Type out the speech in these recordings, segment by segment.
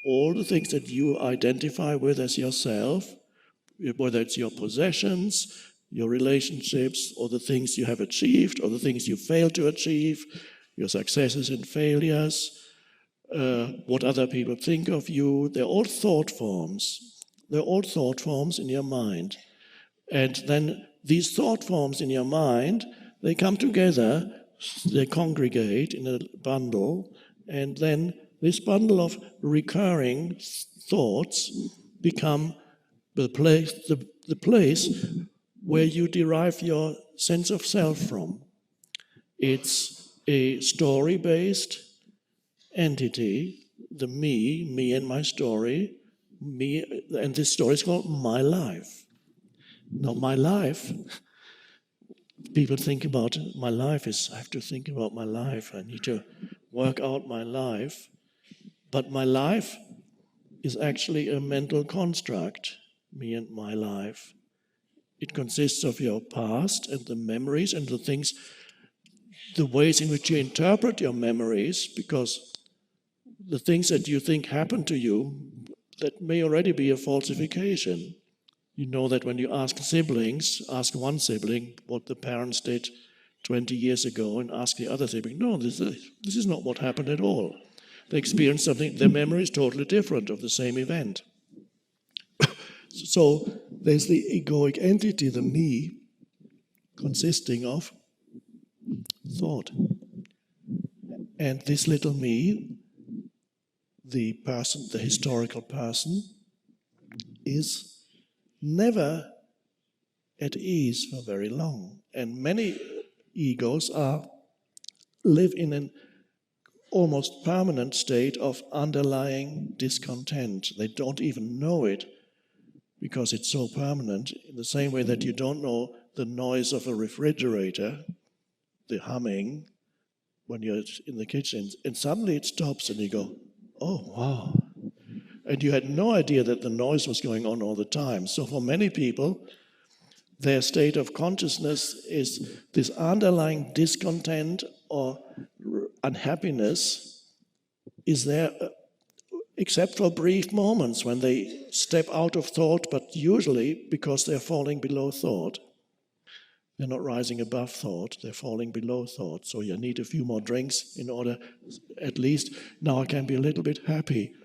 all the things that you identify with as yourself, whether it's your possessions, your relationships, or the things you have achieved, or the things you failed to achieve, your successes and failures, what other people think of you, they're all thought forms. They're all thought forms in your mind. And then these thought forms in your mind, they come together, they congregate in a bundle, and then this bundle of recurring thoughts become the place where you derive your sense of self from. It's a story-based entity, the me and my story, me, and this story is called my life. Now, my life, people think about my life is, I have to think about my life, I need to work out my life. But my life is actually a mental construct, me and my life. It consists of your past and the memories and the things, the ways in which you interpret your memories, because the things that you think happen to you, that may already be a falsification. You know that when you ask siblings, ask one sibling what the parents did 20 years ago and ask the other sibling, no, this is not what happened at all. They experienced something, their memory is totally different of the same event. So there's the egoic entity, the me, consisting of thought. And this little me, the person, the historical person, is never at ease for very long. And many egos live in an almost permanent state of underlying discontent. They don't even know it because it's so permanent, in the same way that you don't know the noise of a refrigerator, the humming, when you're in the kitchen, and suddenly it stops and you go, oh, wow. And you had no idea that the noise was going on all the time. So for many people, their state of consciousness is this underlying discontent or unhappiness is there except for brief moments when they step out of thought, but usually because they're falling below thought. They're not rising above thought, they're falling below thought. So you need a few more drinks in order, at least now I can be a little bit happy.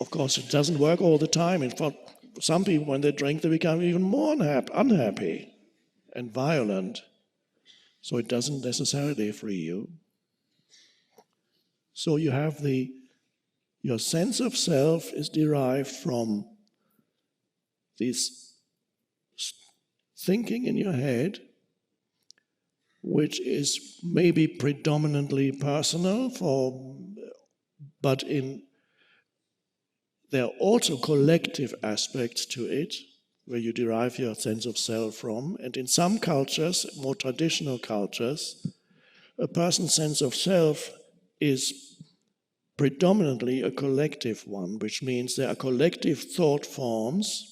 Of course, it doesn't work all the time. In fact, some people, when they drink, they become even more unhappy and violent. So it doesn't necessarily free you. So you have your sense of self is derived from this thinking in your head, which is maybe predominantly personal, but there are also collective aspects to it, where you derive your sense of self from. And in some cultures, more traditional cultures, a person's sense of self is predominantly a collective one, which means there are collective thought forms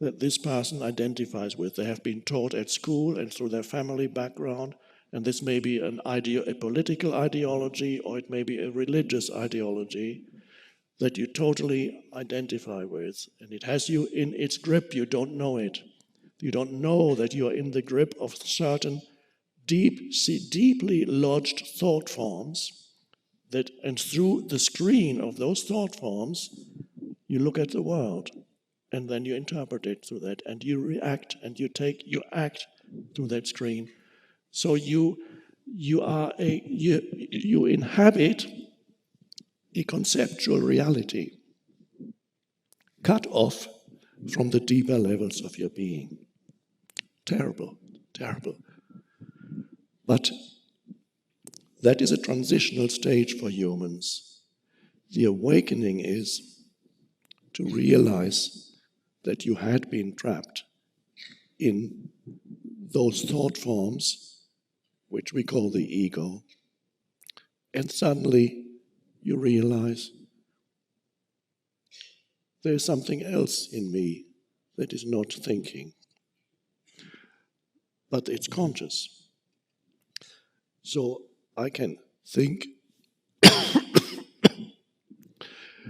that this person identifies with. They have been taught at school and through their family background, and this may be a political ideology, or it may be a religious ideology that you totally identify with, and it has you in its grip. You don't know it. You don't know that you are in the grip of certain deeply lodged thought forms, and through the screen of those thought forms, you look at the world, and then you interpret it through that, and you react, and you act through that screen. So you inhabit a conceptual reality, cut off from the deeper levels of your being. Terrible, terrible. But that is a transitional stage for humans. The awakening is to realize that you had been trapped in those thought forms, which we call the ego, and suddenly you realize there's something else in me that is not thinking, but it's conscious. So I can think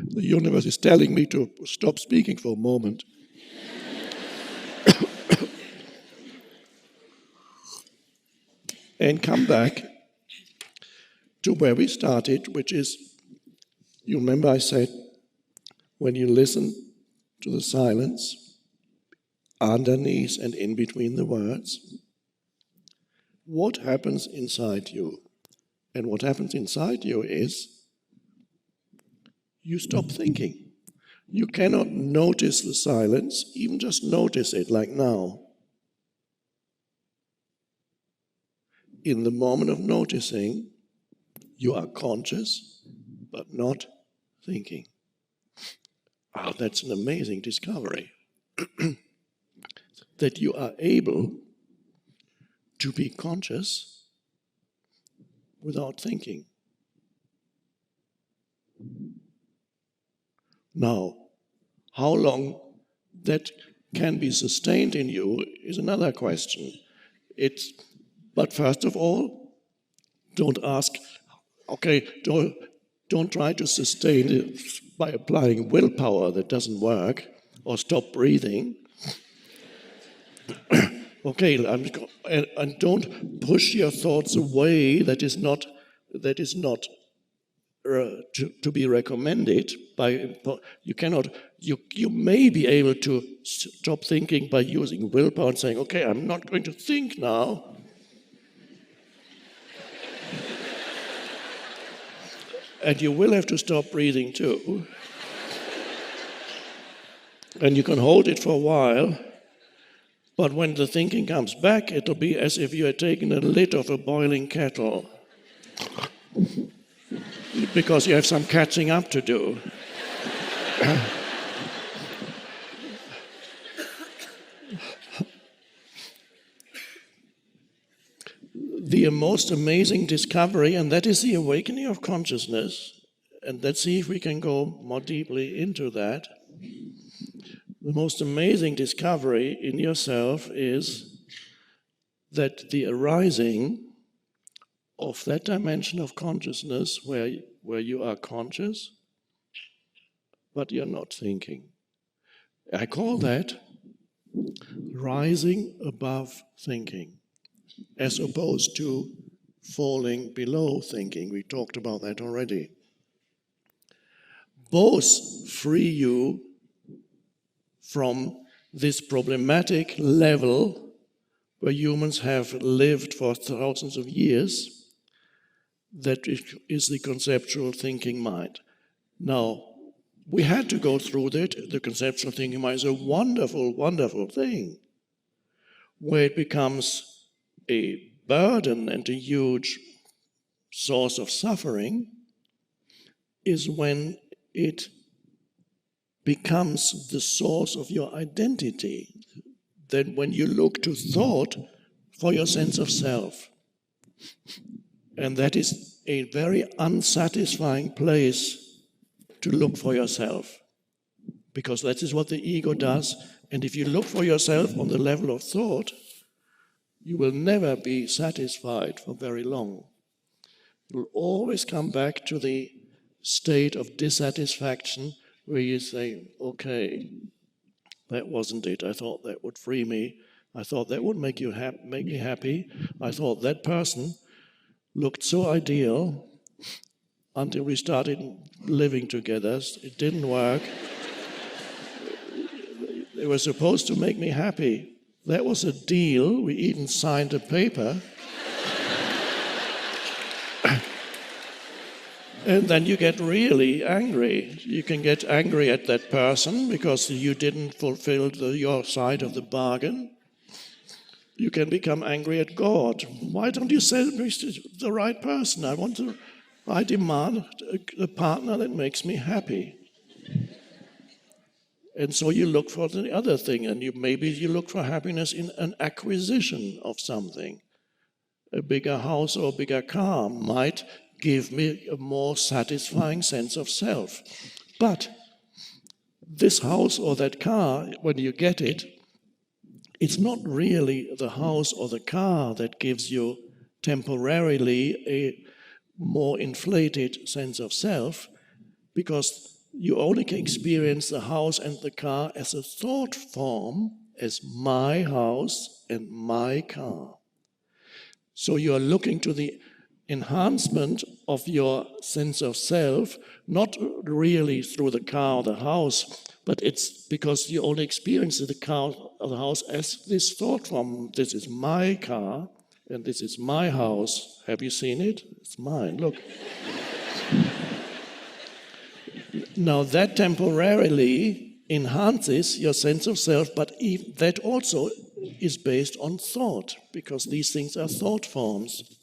The universe is telling me to stop speaking for a moment. And come back to where we started, which is, you remember I said, when you listen to the silence, underneath and in between the words, what happens inside you? And what happens inside you is you stop thinking. You cannot notice the silence, even just notice it, like now. In the moment of noticing, you are conscious, but not thinking. Oh, that's an amazing discovery. That you are able to be conscious without thinking. Now, how long that can be sustained in you is another question. But first of all, don't ask, okay, don't try to sustain it by applying willpower that doesn't work, or stop breathing. Okay, and don't push your thoughts away. That is not to be recommended. You may be able to stop thinking by using willpower and saying, okay, I'm not going to think now. And you will have to stop breathing too. And you can hold it for a while. But when the thinking comes back, it'll be as if you had taken a lid off a boiling kettle. Because you have some catching up to do. The most amazing discovery, and that is the awakening of consciousness, and let's see if we can go more deeply into that. The most amazing discovery in yourself is that the arising of that dimension of consciousness where you are conscious, but you're not thinking. I call that rising above thinking, as opposed to falling below thinking. We talked about that already. Both free you from this problematic level where humans have lived for thousands of years, that is the conceptual thinking mind. Now, we had to go through that. The conceptual thinking mind is a wonderful, wonderful thing. Where it becomes a burden and a huge source of suffering is when it becomes the source of your identity. Then when you look to thought for your sense of self. And that is a very unsatisfying place to look for yourself. Because that is what the ego does. And if you look for yourself on the level of thought, you will never be satisfied for very long. You will always come back to the state of dissatisfaction where you say, okay, that wasn't it. I thought that would free me. I thought that would make me happy. I thought that person looked so ideal until we started living together. It didn't work. They were supposed to make me happy. That was a deal. We even signed a paper. And then you get really angry. You can get angry at that person because you didn't fulfill your side of the bargain. You can become angry at God. Why don't you send me the right person? I demand a partner that makes me happy. And so you look for the other thing, and maybe you look for happiness in an acquisition of something. A bigger house or a bigger car might give me a more satisfying sense of self. But this house or that car, when you get it, it's not really the house or the car that gives you temporarily a more inflated sense of self, because you only can experience the house and the car as a thought form, as my house and my car. So you are looking to the enhancement of your sense of self, not really through the car or the house, but it's because you only experience the car or the house as this thought form. This is my car and this is my house. Have you seen it? It's mine, look. Now that temporarily enhances your sense of self, but that also is based on thought, because these things are thought forms.